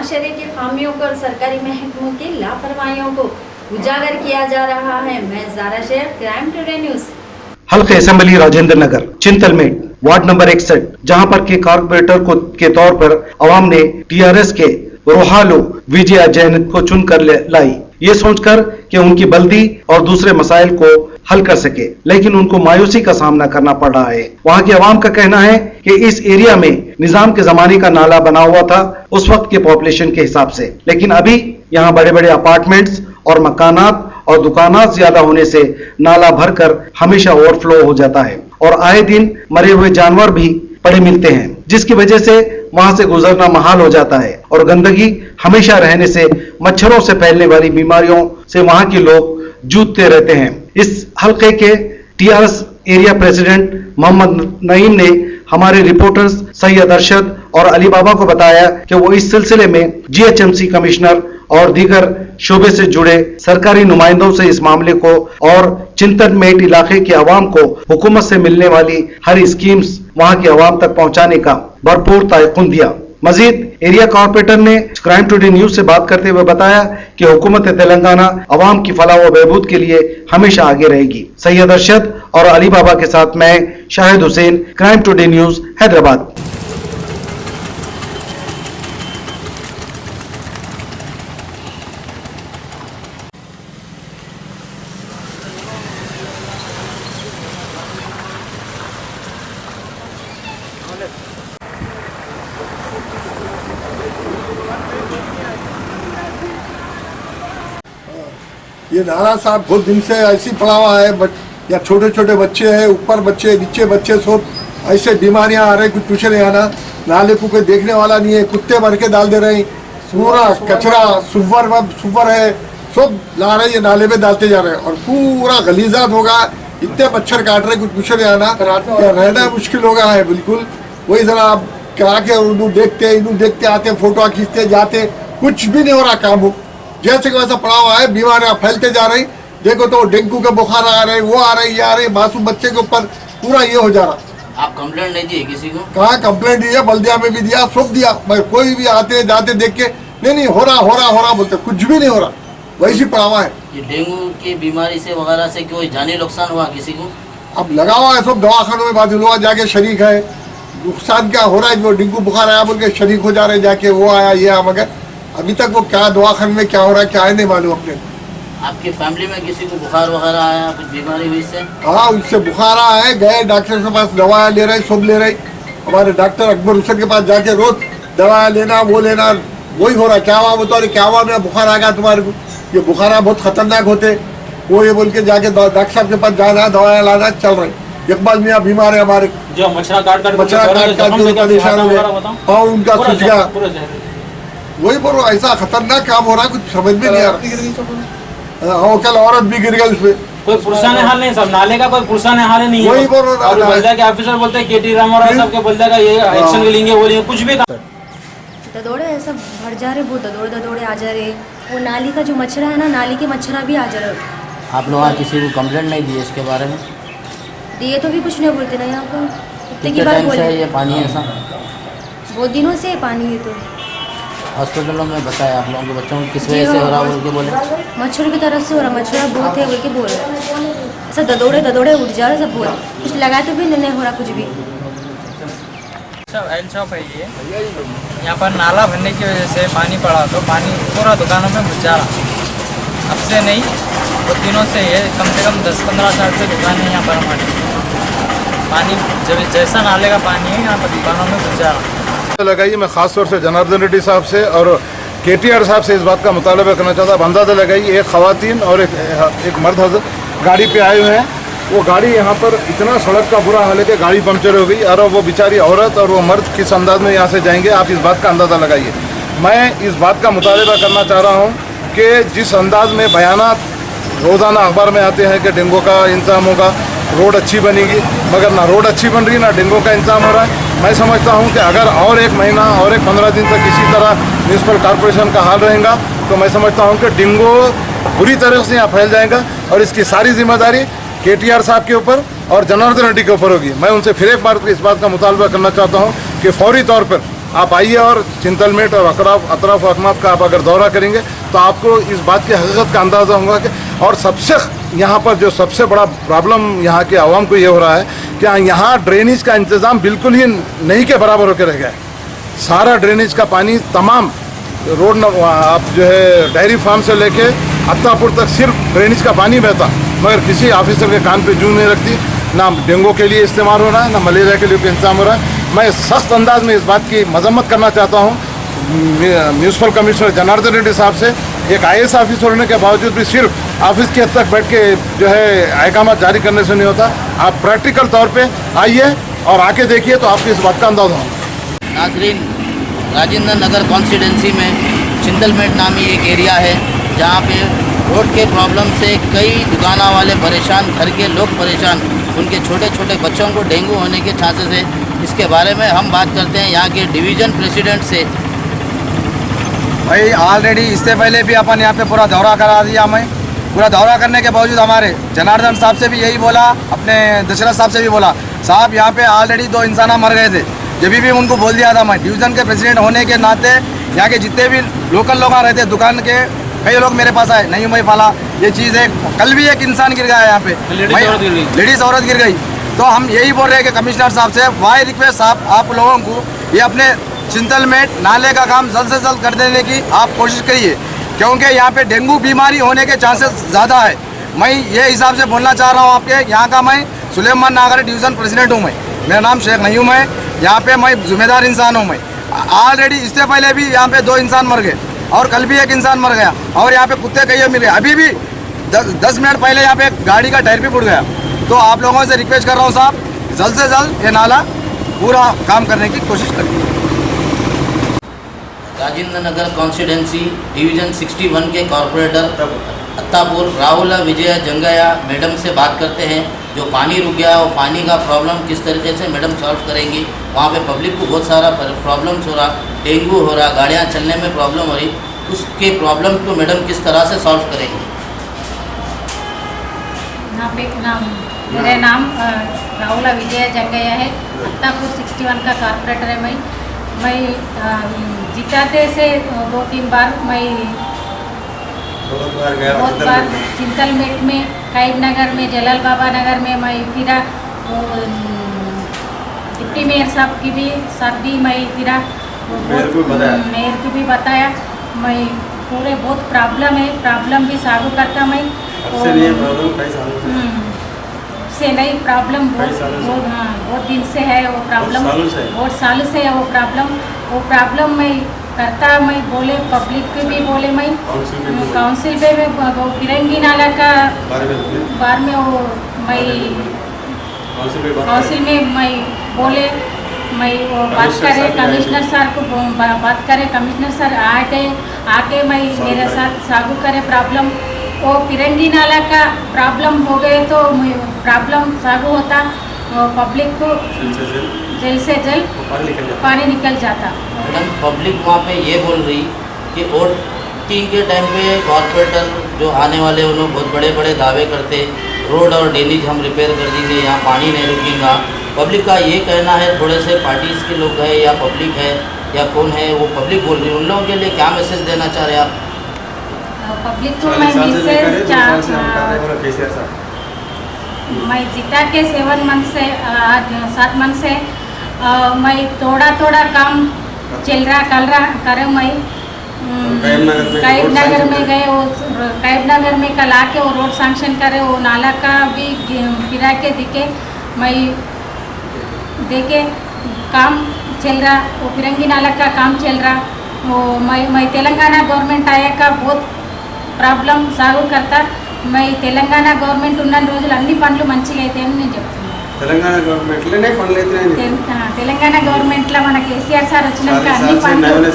माशरे की खामियों को और सरकारी महकमों की लापरवाहियों को उजागर किया जा रहा है। मैं Zara Shaikh, crime today news. हल्के assembly Rajendra Nagar Chintalmet ward number 61 जहां पर के कारपोरेटर के तौर पर अवाम ने टीआरएस के रोहालो विजय जैन को चुनकर लाई, ये सोचकर कि उनकी बल्दी और दूसरे मसाइल को हल कर सके, लेकिन उनको मायूसी का सामना करना पड़ रहा है। वहां के अवाम का कहना है कि इस एरिया में निजाम के जमाने का नाला बना हुआ था उस वक्त के पॉपुलेशन के हिसाब से, लेकिन अभी यहाँ बड़े बड़े अपार्टमेंट्स और मकानात और दुकानात ज्यादा होने से नाला भरकर हमेशा ओवरफ्लो हो जाता है और आए दिन मरे हुए जानवर भी पड़े मिलते हैं, जिसकी वजह से वहां से गुजरना महाल हो जाता है और गंदगी हमेशा रहने से मच्छरों से फैलने वाली बीमारियों से वहां के लोग जूझते रहते हैं। इस हल्के के TRS area president Mohammed Naeem ने हमारे रिपोर्टर्स सैयद अरशद और अली बाबा को बताया कि वो इस सिलसिले में जीएचएमसी कमिश्नर और दीगर शोबे से जुड़े सरकारी नुमाइंदों से इस मामले को और चिंतलमेट इलाके के अवाम को हुकूमत से मिलने वाली हर स्कीम्स वहां के अवाम तक पहुंचाने का भरपूर तयक़ुन दिया। मजीद एरिया कॉर्पोरेटर ने क्राइम टुडे न्यूज से बात करते हुए बताया कि हुकूमत तेलंगाना अवाम की फलाह व बहबूद के लिए हमेशा आगे रहेगी। सैयद अरशद और अली बाबा के साथ मैं Shahid Hussain, crime today news, Hyderabad. ये नाला साहब बहुत दिन से ऐसी पड़ा हुआ है, बट या छोटे छोटे बच्चे हैं, ऊपर बच्चे नीचे बच्चे, सब ऐसे बीमारियां आ रही, कुछ पूछे नहीं आना। नाले को कोई देखने वाला नहीं है, कुत्ते भर के डाल दे रहे हैं, पूरा कचरा सुपर है, सब ला रहे हैं नाले में डालते जा रहे हैं और पूरा गलीजात होगा, इतने मच्छर काट रहे, कुछ पूछे नहीं आना, रहना मुश्किल हो गया है बिल्कुल। वही जरा आप करा के इन्हू देखते आते, फोटो खींचते जाते, कुछ भी नहीं हो रहा काम, जैसे कि वैसा पड़ा हुआ है, बीमारियां फैलते जा रही। देखो तो डेंगू के बुखार आ रहे, वो आ रही, ये आ रही, मासूम बच्चे के ऊपर पूरा ये हो जा रहा। आप कंप्लेंट नहीं दिए किसी को? कहाँ कंप्लेंट दिया, बल्दिया में भी दिया, सब दिया, मगर कोई भी आते जाते देख के नहीं हो रहा बोलते, कुछ भी नहीं हो रहा, वैसी पड़ा हुआ है। ये डेंगू की बीमारी से वगैरह से कोई जानी नुकसान हुआ किसी को? अब लगा हुआ है, सब दवाखानों में बात लोग जाके शरीक है, नुकसान क्या हो रहा है, वो डेंगू बुखार आया बोल के शरीक हो जा रहे जाके, वो आया ये आया, मगर अभी तक वो क्या दवाखाने में क्या हो रहा है क्या है नहीं मालूम अपने। आपकी फैमिली में किसी को बुखार वगैरह आया, कुछ बीमारी हुई इससे? हाँ, उससे बुखार आया है, गए डॉक्टर के पास, दवाएं ले रहे, सब ले रहे, हमारे डॉक्टर अकबर हुसैन के पास जाके रोज दवाएं लेना, वो लेना, वही हो रहा है। क्या हुआ बता रहे, क्या हुआ, मेरा बुखार आ गया तुम्हारे को, ये बुखार बहुत खतरनाक होते, वो ये बोल के जाके डॉक्टर साहब के पास जाना, दवाएं लाना, चल रहे। इकबाल मियाँ बीमार है हमारे, जो मच्छर काट निशान पाँव उनका सूझ गया, वही बोलो, ऐसा खतरनाक काम हो रहा है, कुछ समझ में नहीं आ रहा। हाँ, कल औरत भी गिर गई उसमें, कोई पुरसाने हाल नहीं, सब नाले का कोई पुरसाने हाल नहीं है। वही बोलो, बल्दिया के ऑफिसर बोलते हैं केटी राम और सब के बल्दिया का ये एक्शन लेंगे, वो लेंगे, कुछ भी ददौड़े ऐसा भर जा रहे, बहुत ददौड़े आ जा रहे, वो नाली का जो मच्छर है ना, नाली के मच्छर भी आ जा रहे। आप लोग किसी को कंप्लेंट नहीं दिए इसके बारे में? दिए तो भी कुछ नहीं बोलते ना यहाँ पर, कितने टाइम से ये पानी ऐसा? बहुत दिनों से पानी है। तो हॉस्पिटलों में बताया आप लोगों के बच्चों को किस वजह से हो रहा बोल के बोले? मच्छर की तरफ से हो रहा, मच्छर बहुत है बोल के बोल रहे, ऐसा ददौड़े उठ जा रहे सब, बोल कुछ लगाए तो भी नहीं हो रहा कुछ भी। ऑयल शॉप है ये, यहाँ पर नाला भरने की वजह से पानी पड़ा तो पानी पूरा दुकानों में घुस जा रहा। अब से नहीं, बहुत दिनों से ये कम से कम 10-15 साल से दुकान है यहाँ पर हमारी, पानी जब जैसा नाले का पानी है यहाँ पर दुकानों में घुस जा रहा। लगाइए, मैं खास तौर से जनार्दन रेड्डी साहब से और केटीआर साहब से इस बात का मुतालबा करना चाहता हूँ। अंदाज़ा लगाइए, एक ख़वातीन और एक मर्द हज़रत गाड़ी पे आए हुए हैं, वो गाड़ी यहाँ पर इतना सड़क का बुरा हाल है कि गाड़ी पंक्चर हो गई, और वो बेचारी औरत और वो मर्द किस अंदाज में यहाँ से जाएंगे, आप इस बात का अंदाज़ा लगाइए। मैं इस बात का मुतालबा करना चाह रहा हूँ कि जिस अंदाज में बयानात रोज़ाना अखबार में आते हैं कि डेंगू का इंतजाम होगा, रोड अच्छी बनेगी, मगर ना रोड अच्छी बन रही ना डेंगू का इंतजाम हो रहा है। मैं समझता हूं कि अगर और एक महीना और एक 15 दिन तक इसी तरह म्यूनसिपल कॉर्पोरेशन का हाल रहेगा तो मैं समझता हूं कि डेंगू बुरी तरह से यहाँ फैल जाएगा और इसकी सारी जिम्मेदारी केटीआर साहब के ऊपर और जनार्दन रेड्डी के ऊपर होगी। मैं उनसे फिर एक बार इस बात का मुतालबा करना चाहता हूँ कि फौरी तौर पर आप आइए और चिंतलमेट और अतराफ अकनाफ का आप अगर दौरा करेंगे तो आपको इस बात की हकीकत का अंदाज़ा होगा कि और सबसे यहाँ पर जो सबसे बड़ा प्रॉब्लम यहाँ के आवाम को ये हो रहा है कि यहाँ ड्रेनेज का इंतज़ाम बिल्कुल ही नहीं के बराबर होकर रह गया है। सारा ड्रेनेज का पानी तमाम रोड आप जो है डेयरी फार्म से लेके अत्तापुर तक सिर्फ ड्रेनेज का पानी बहता, मगर किसी ऑफिसर के कान पे जूं नहीं रखती। ना डेंगू के लिए इस्तेमाल हो रहा है, ना मलेरिया के लिए इंतजाम हो रहा है। मैं सख्त अंदाज में इस बात की मजम्मत करना चाहता हूँ म्यूनसिपल कमिश्नर जनार्दन रेड्डी साहब से। एक IAS ऑफिसर होने के बावजूद भी सिर्फ ऑफिस के हद तक बैठ के जो है अहकाम जारी करने से नहीं होता। आप प्रैक्टिकल तौर पे आइए और आके देखिए तो आपको इस बात का अंदाजा होगा। नाजरीन, राजेंद्र नगर कॉन्स्टिट्यूंसी में चिंतलमेट नामी एक एरिया है जहाँ पे रोड के प्रॉब्लम से कई दुकाना वाले परेशान, घर के लोग परेशान, उनके छोटे छोटे बच्चों को डेंगू होने के चांसेस है। इसके बारे में हम बात करते हैं यहाँ के डिवीज़न प्रेसिडेंट से। भाई ऑलरेडी इससे पहले भी अपन यहाँ पे पूरा दौरा करा दिया। मैं पूरा दौरा करने के बावजूद हमारे जनार्दन साहब से भी यही बोला, अपने दशरथ साहब से भी बोला, साहब यहाँ पे ऑलरेडी 2 इंसान मर गए थे। जब भी उनको बोल दिया था, मैं डिवीज़न के प्रेसिडेंट होने के नाते यहाँ के जितने भी लोकल लोग रहते दुकान के, कई लोग मेरे पास आए, नहीं भाई फाला ये चीज़ है। कल भी एक इंसान गिर गया यहाँ पे, लेडीज़ औरत गिर गई। तो हम यही बोल रहे हैं कि कमिश्नर साहब से वाई रिक्वेस्ट साहब, आप लोगों को ये अपने चिंतलमेट नाले का काम जल्द से जल्द कर देने की आप कोशिश करिए, क्योंकि यहाँ पे डेंगू बीमारी होने के चांसेस ज़्यादा है। मैं ये हिसाब से बोलना चाह रहा हूँ आपके यहाँ का, मैं सुलेमान नागर डिवीज़न प्रेसिडेंट हूँ। मेरा नाम शेख नयूम है। यहाँ पे मैं जिम्मेदार इंसान हूँ। मैं ऑलरेडी इससे पहले भी यहाँ पे 2 इंसान मर गए और कल भी एक इंसान मर गया और यहाँ पे कुत्ते कई मिल गए। अभी भी 10 मिनट पहले यहाँ पे गाड़ी का टायर भी फूट गया। तो आप लोगों से रिक्वेस्ट कर रहा हूँ साहब, जल्द से जल्द ये नाला पूरा काम करने की कोशिश करिए। राजेंद्र नगर कॉन्स्टिट्यूंसी डिवीज़न 61 के कॉरपोरेटर अत्तापुर राहुल विजय जंगया मैडम से बात करते हैं। जो पानी रुक गया वो पानी का प्रॉब्लम किस तरीके से मैडम सॉल्व करेंगी। वहाँ पे पब्लिक को बहुत सारा प्रॉब्लम्स हो रहा, डेंगू हो रहा, गाड़ियाँ चलने में प्रॉब्लम हो रही, उसके प्रॉब्लम को मैडम किस तरह से सॉल्व करेंगी। मेरा नाम राहुल विजय जंगया है, अत्तापुर 61 का कॉरपोरेटर है। मैं जिताते से 2-3 बार मैं बहुत बार चिंतलमेट में, कायब नगर में, जलाल बाबा नगर में मैं फिरा। डिप्टी मेयर साहब की भी साथ भी मैं फिरा, मेयर को भी बताया। मैं पूरे बहुत प्रॉब्लम है, प्रॉब्लम भी सॉल्व करता मैं। से नहीं प्रॉब्लम बहुत दिन से है वो प्रॉब्लम, बहुत साल से है वो प्रॉब्लम मैं करता। मैं बोले पब्लिक को भी बोले, मैं काउंसिल पे वो फिरंगी नाला का बार में वो मैं काउंसिल में मैं बोले, मैं वो बात करे कमिश्नर सर को बात करे, कमिश्नर सर आके मैं मेरे साथ सागू करे प्रॉब्लम। वो फिरंगी नाला का प्रॉब्लम हो गए तो प्रॉब्लम सागू होता, पब्लिक को जल्द से जल्द पानी निकल जाता। मैडम पब्लिक वहाँ पे ये बोल रही कि वोटिंग के टाइम पे कॉर्पोरेटर जो आने वाले उन लोग बहुत बड़े बड़े दावे करते, रोड और ड्रेनेज हम रिपेयर कर देंगे, यहाँ पानी नहीं रुकेगा। पब्लिक का ये कहना है, थोड़े से पार्टीज़ के लोग हैं या पब्लिक है या कौन है, वो पब्लिक बोल रही है। उन लोगों के लिए क्या मैसेज देना चाह रहे हैं आप? पब्लिक को मैं मैसेज मैं जीता के 7 मंथ से 7 मंथ से मैं थोड़ा काम चल रहा करे। मैं कायब नगर में गए, वो कायब नगर में कल आके वो रोड सैंक्शन करे, वो नाला का भी गिरा के दिखे, मैं देखे काम चल रहा, वो फिरंगी नाला का काम चल रहा। वो मैं तेलंगाना गवर्नमेंट आया का बहुत ప్రాబ్లం సాగు करता। मैं తెలంగాణ గవర్నమెంట్ ఉన్న రోజులు అన్ని పనులు మంచిగా అవుతాయని నేను చెప్తున్నాను। తెలంగాణ గవర్నమెంట్లో మన కేసీఆర్ సార్ వచ్చినాక అన్ని పనులు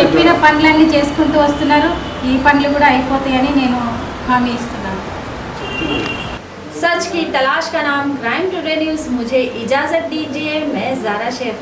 చెప్పిన పనులన్నీ చేసుకుంటూ వస్తున్నారు। ఈ పనులు కూడా అయిపోతాయని నేను హామీ ఇస్తున్నాను। सच की तलाश का नाम क्राइम टुडे न्यूज़। मुझे इजाज़त दीजिए, मैं ज़ारा शेख।